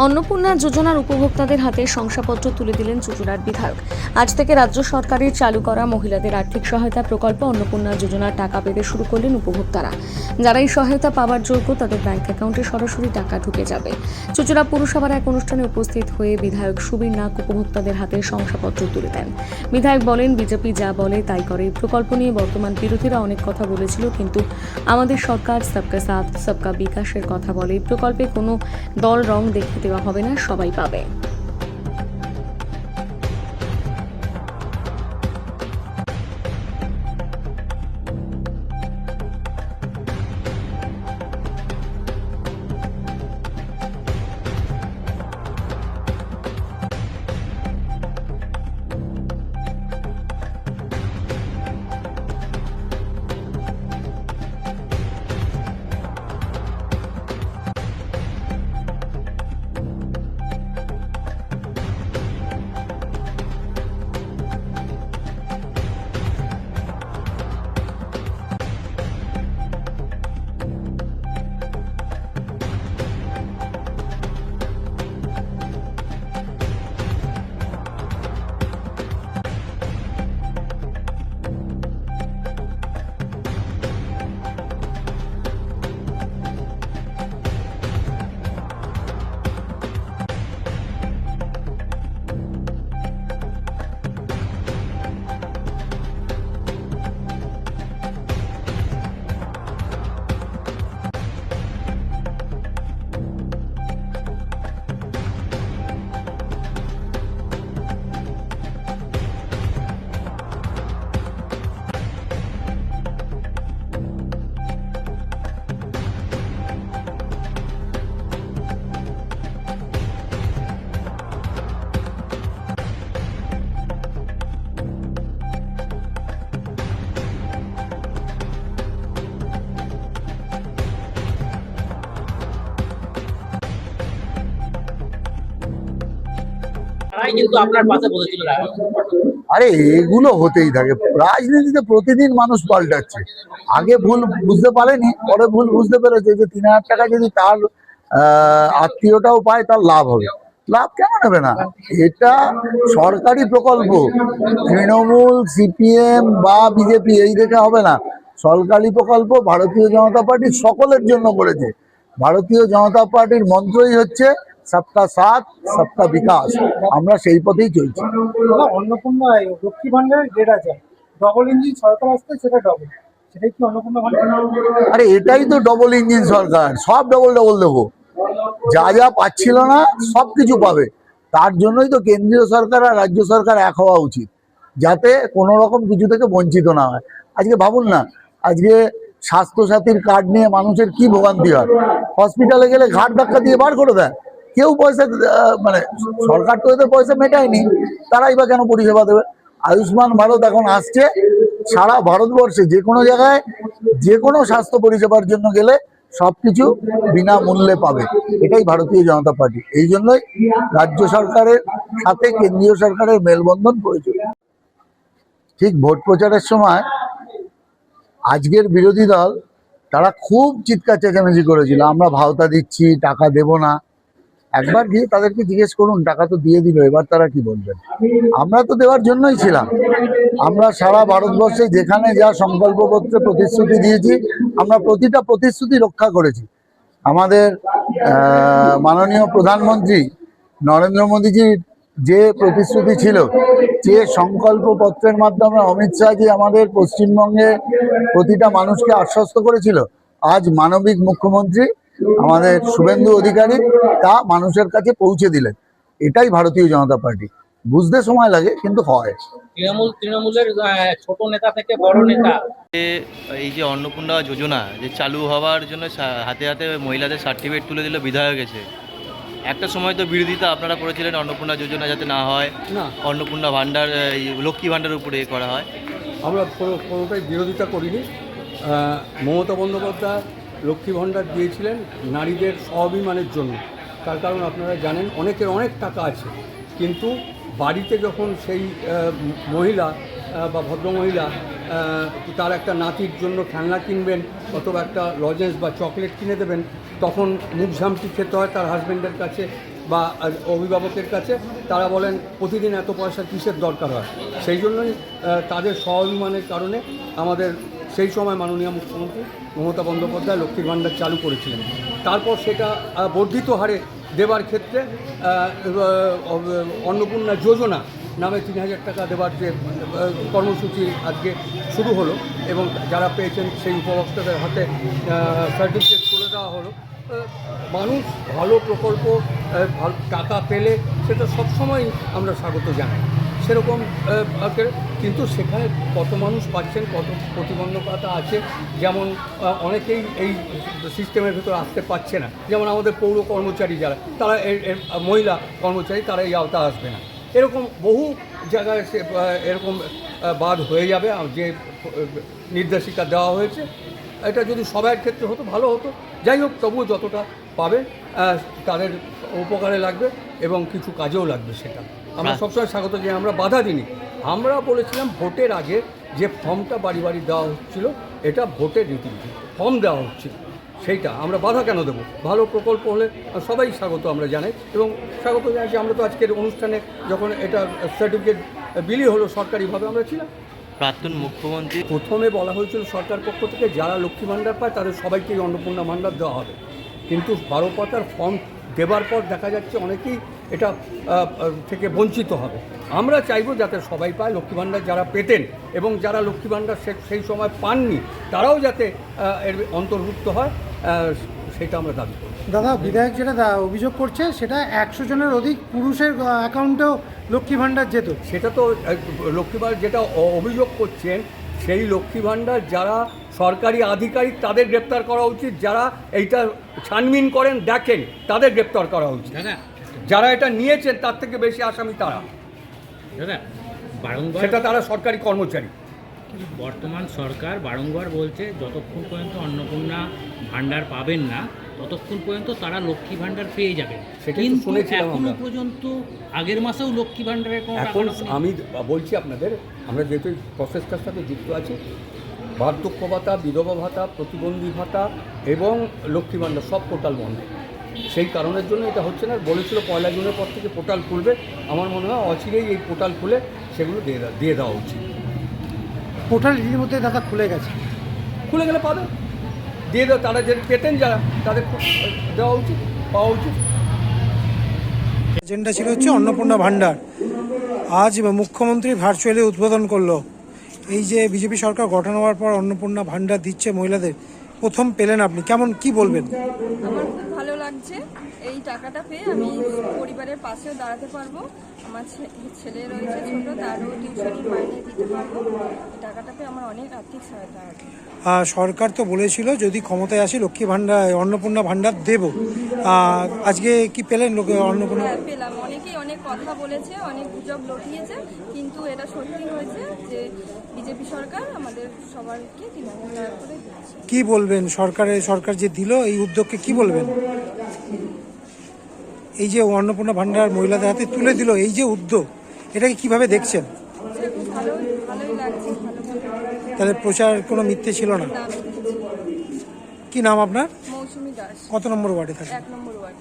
অন্নপূর্ণা যোজনার উপভোক্তাদের হাতে শংসাপত্র তুলে দিলেন চুঁচুড়ার বিধায়ক। আজ থেকে রাজ্য সরকারের চালু করা মহিলাদের আর্থিক সহায়তা প্রকল্প অন্নপূর্ণা যোজনার টাকা পেতে শুরু করলেন উপভোক্তারা। যারা এই সহায়তা পাওয়ার যোগ্য তাদের ব্যাংক অ্যাকাউন্টে সরাসরি টাকা ঢুকে যাবে। চুঁচুড়া পৌরসভার এক অনুষ্ঠানে উপস্থিত হয়ে বিধায়ক সুবীর নাগ উপভোক্তাদের হাতে শংসাপত্র তুলে দেন। বিধায়ক বলেন, বিজেপি যা বলে তাই করে। প্রকল্প নিয়ে বর্তমান বিরোধীরা অনেক কথা বলেছিল, কিন্তু আমাদের সরকার সবকা সাথ সবকা বিকাশের কথা বলে। এই প্রকল্পে কোনো দল রং দেখে দেওয়া হবে না, সবাই পাবে। কিন্তু আপনার পাশে বসেছিল। আরে এগুলো হতেই থাকে, রাজনীতিতে প্রতিদিন মানুষ পাল্টাচ্ছে। আগে ভুল বুঝতে পারেনি, পরে ভুল বুঝতে পেরেছে যে 3,000 টাকা যদি তার আত্মীয়টাও পায় তার লাভ হবে। লাভ কেন নেবে না? এটা সরকারি প্রকল্প, তৃণমূল, সিপিএম বা বিজেপি এই দেখে হবে না। সরকারি প্রকল্প ভারতীয় জনতা পার্টি সকলের জন্য করেছে। ভারতীয় জনতা পার্টির মন্ত্রই হচ্ছে সবকা সাথ সবকা বিকাশ। আমরা সেই পথেই চলছি। অন্নপূর্ণা লক্ষ্মী ভান্ডারের যেটা যায় ডবল ইঞ্জিন সরকার আসতে, সেটা ডবল, সেটাই কি অন্নপূর্ণা ভান্ডার? আরে এটাই তো ডবল ইঞ্জিন সরকার, সব ডবল ডবল দেবো। যা যা পাচ্ছিল না সব কিছু পাবে। তার জন্যই তো কেন্দ্রীয় সরকার আর রাজ্য সরকার এক হওয়া উচিত, যাতে কোনো রকম কিছু থেকে বঞ্চিত না হয়। আজকে ভাবুন না, আজকে স্বাস্থ্যসাথীর কার্ড নিয়ে মানুষের কি ভোগান্তি হয়। হসপিটালে গেলে ঘাট ধাক্কা দিয়ে বার করে দেয়, কেউ পয়সা মানে সরকার তো এদের পয়সা মেটায়নি, তারাই বা কেন পরিষেবা দেবে? আয়ুষ্মান ভারত এখন আসছে, সারা ভারতবর্ষে যে কোনো জায়গায় যে কোনো স্বাস্থ্য পরিষেবার জন্য গেলে সবকিছু বিনামূল্যে পাবে। এটাই ভারতীয় জনতা পার্টি। এই জন্যই রাজ্য সরকারের সাথে কেন্দ্রীয় সরকারের মেলবন্ধন প্রয়োজন। ঠিক ভোট প্রচারের সময় আজকের বিরোধী দল তারা খুব চিৎকার চেঁচামেচি করেছিল, আমরা ভাওতা দিচ্ছি, টাকা দেব না। একবার গিয়ে তাদেরকে জিজ্ঞেস করুন, টাকা তো দিয়ে দিল, এবার তারা কি বলবেন? আমরা তো দেওয়ার জন্যই ছিলাম। আমরা সারা ভারতবর্ষে যেখানে যা সংকল্পপত্রে প্রতিশ্রুতি দিয়েছি, আমরা প্রতিটা প্রতিশ্রুতি রক্ষা করেছি। আমাদের মাননীয় প্রধানমন্ত্রী নরেন্দ্র মোদীজির যে প্রতিশ্রুতি ছিল, যে সংকল্পপত্রের মাধ্যমে অমিত শাহজি আমাদের পশ্চিমবঙ্গে প্রতিটা মানুষকে আশ্বস্ত করেছিল, আজ মানবিক মুখ্যমন্ত্রী আমাদের শুভেন্দু অধিকারী তা মানুষের কাছে পৌঁছে দিলেন। এটাই ভারতীয় জনতা পার্টি। বুঝতে সময় লাগে, কিন্তু হয়। তৃণমূলের ছোট নেতা থেকে বড় নেতা, এই যে অন্নপূর্ণা যোজনা যে চালু হওয়ার জন্য হাতে হাতে মহিলাদের সার্টিফিকেট তুলে দিল বিধায়ক এসে, একটা সময় তো বিরোধিতা আপনারা করেছিলেন অন্নপূর্ণা যোজনা যাতে না হয়, না অন্নপূর্ণা ভাণ্ডার লক্ষ্মী ভাণ্ডারের উপরে করা হয়। আমরা কোনোটাই বিরোধিতা করিনি। মমতা বন্দ্যোপাধ্যায় লক্ষ্মী ভাণ্ডার দিয়েছিলেন নারীদের স্বাভিমানের জন্য। তার কারণ আপনারা জানেন, অনেকের অনেক টাকা আছে, কিন্তু বাড়িতে যখন সেই মহিলা বা ভদ্রমহিলা তার একটা নাতির জন্য খেলনা কিনবেন অথবা একটা লজেন্স বা চকলেট কিনে দেবেন, তখন মুখ ঝামটি খেতে হয় তার হাজব্যান্ডের কাছে বা অভিভাবকের কাছে, তারা বলেন প্রতিদিন এত পয়সা কিসের দরকার হয়। সেই জন্যই তাদের স্বাভিমানের কারণে আমাদের সেই সময় মাননীয় মুখ্যমন্ত্রী মমতা বন্দ্যোপাধ্যায় লক্ষ্মীর ভাণ্ডার চালু করেছিলেন। তারপর সেটা বর্ধিত হারে দেবার ক্ষেত্রে অন্নপূর্ণা যোজনা নামে 3,000 টাকা দেওয়ার যে কর্মসূচি আজকে শুরু হলো এবং যারা পেয়েছেন সেই উপভোক্তাদের হাতে সার্টিফিকেট তুলে দেওয়া হলো। মানুষ ভালো প্রকল্প ভালো টাকা পেলে সেটা সবসময় আমরা স্বাগত জানাই। সেরকম কিন্তু সেখানে কত মানুষ পাচ্ছেন, কত প্রতিবন্ধকতা আছে, যেমন অনেকেই এই সিস্টেমের ভেতর আসতে পারছে না। যেমন আমাদের পৌর কর্মচারী যারা, তারা মহিলা কর্মচারী, তারা এই আওতা আসবে না। এরকম বহু জায়গায় এরকম বাদ হয়ে যাবে যে নির্দেশিকা দেওয়া হয়েছে। এটা যদি সবার ক্ষেত্রে হতো ভালো হতো। যাই হোক, তবুও যতটা পাবে তাদের উপকারে লাগবে এবং কিছু কাজেও লাগবে। সেটা আমরা সবসময় স্বাগত জানাই, আমরা বাধা দিইনি। আমরা বলেছিলাম ভোটের আগে যে ফর্মটা বাড়ি বাড়ি দেওয়া হচ্ছিল, এটা ভোটের রীতিনীতি, ফর্ম দেওয়া হচ্ছিল, সেইটা আমরা বাধা কেন দেবো? ভালো প্রকল্প হলে সবাই স্বাগত আমরা জানাই এবং স্বাগত জানাচ্ছি। আমরা তো আজকের অনুষ্ঠানে যখন এটা সার্টিফিকেট বিলি হলো সরকারিভাবে, আমরা ছিলাম। প্রাক্তন মুখ্যমন্ত্রী প্রথমে বলা হয়েছিল সরকার পক্ষ থেকে যারা লক্ষ্মী ভাণ্ডার পায় তাদের সবাইকেই অন্নপূর্ণা ভাণ্ডার দেওয়া হবে, কিন্তু 12 পাতার ফর্ম দেবার পর দেখা যাচ্ছে অনেকেই এটা থেকে বঞ্চিত হবে। আমরা চাইবো যাতে সবাই পায় লক্ষ্মী ভাণ্ডার, যারা পেতেন এবং যারা লক্ষ্মী ভাণ্ডার সেই সময় পাননি তারাও যাতে এর অন্তর্ভুক্ত হয়, সেটা আমরা দাবি করি। দাদা, বিধায়ক যেটা অভিযোগ করছে সেটা 100 জনের অধিক পুরুষের অ্যাকাউন্টেও লক্ষ্মী ভাণ্ডার যেত। সেটা তো লক্ষ্মী ভাণ্ডার যেটা অভিযোগ করছেন, সেই লক্ষ্মী ভাণ্ডার যারা সরকারি আধিকারিক তাদের গ্রেপ্তার করা উচিত, যারা এইটা ছানবিন করেন দেখেন তাদের গ্রেপ্তার করা উচিত। যারা এটা নিয়েছেন তার থেকে বেশি আসামি তারা, সেটা তারা সরকারি কর্মচারী। বর্তমান সরকার বারংবার বলছে যতক্ষণ পর্যন্ত অন্নপূর্ণা ভাণ্ডার পাবেন না ততক্ষণ পর্যন্ত তারা লক্ষ্মী ভাণ্ডার পেয়ে যাবেন। কিন্তু এখনো পর্যন্ত আগের মাসেও লক্ষ্মী ভাণ্ডারের কোনো এখন আমি বলছি আপনাদের, আমরা যেহেতু প্রসেসটার সাথে যুক্ত আছি, বার্ধক্য ভাতা, বিধবা ভাতা, প্রতিবন্ধী ভাতা এবং লক্ষ্মী ভাণ্ডার সব পোর্টাল বন্ধ। সেই কারণের জন্য এটা হচ্ছে না। বলেছিল 1 জুনের পর থেকে পোর্টাল খুলবে। আমার মনে হয় অচিরেই এই পোর্টাল খুলে সেগুলো দিয়ে দেওয়া উচিত। পোর্টাল ইতিমধ্যে দাদা খুলে গেছে, খুলে গেলে পাবে, দিয়ে দেওয়া। তারা যে পেতেন যারা, তাদের দেওয়া উচিত, পাওয়া উচিত। এজেন্ডা ছিল হচ্ছে অন্নপূর্ণা ভাণ্ডার। আজ মুখ্যমন্ত্রী ভার্চুয়ালি উদ্বোধন করলো। এই যে বিজেপি সরকার গঠন হওয়ার পর অন্নপূর্ণা ভাণ্ডার দিচ্ছে মহিলাদের, প্রথম পেলেন আপনি, কেমন কি বলবেন? আমার খুব ভালো লাগছে। এই টাকাটা পেয়ে আমি পরিবারের পাশেও দাঁড়াতে পারবো। আমার ছেলে রয়েছে ছোট, তারও টিউশনি মাইনে দিতে পারবো। এই টাকাটা পেয়ে আমার অনেক আর্থিক সহায়তা হবে। সরকার তো বলেছিল যদি ক্ষমতায় আসি লক্ষ্মী ভাণ্ডার, অন্নপূর্ণা ভাণ্ডার দেব। আজকে কি পেলেন অন্নপূর্ণা? হ্যাঁ, পেলাম। অনেকেই অনেক কথা বলেছে, অনেক গুজব লটিয়েছে, কিন্তু এটা সত্যি হয়েছে যে বিজেপি সরকার আমাদের সবাইকে 3,000 টাকা করে দিচ্ছে। কি বলবেন সরকার যে দিল এই উদ্যোগকে, কি বলবেন? এই যে অন্নপূর্ণা ভাণ্ডার মহিলাদের হাতে তুলে দিল, এই যে উদ্যোগ, এটাকে কিভাবে দেখছেন? সেটা খুব ভালোই লাগছে। তাহলে প্রচার কোনো মিথ্যে ছিল না? না, কি নাম আপনার? মৌসুমী দাস, কত নম্বর ওয়ার্ডে থাকে? 1 নম্বর ওয়ার্ড।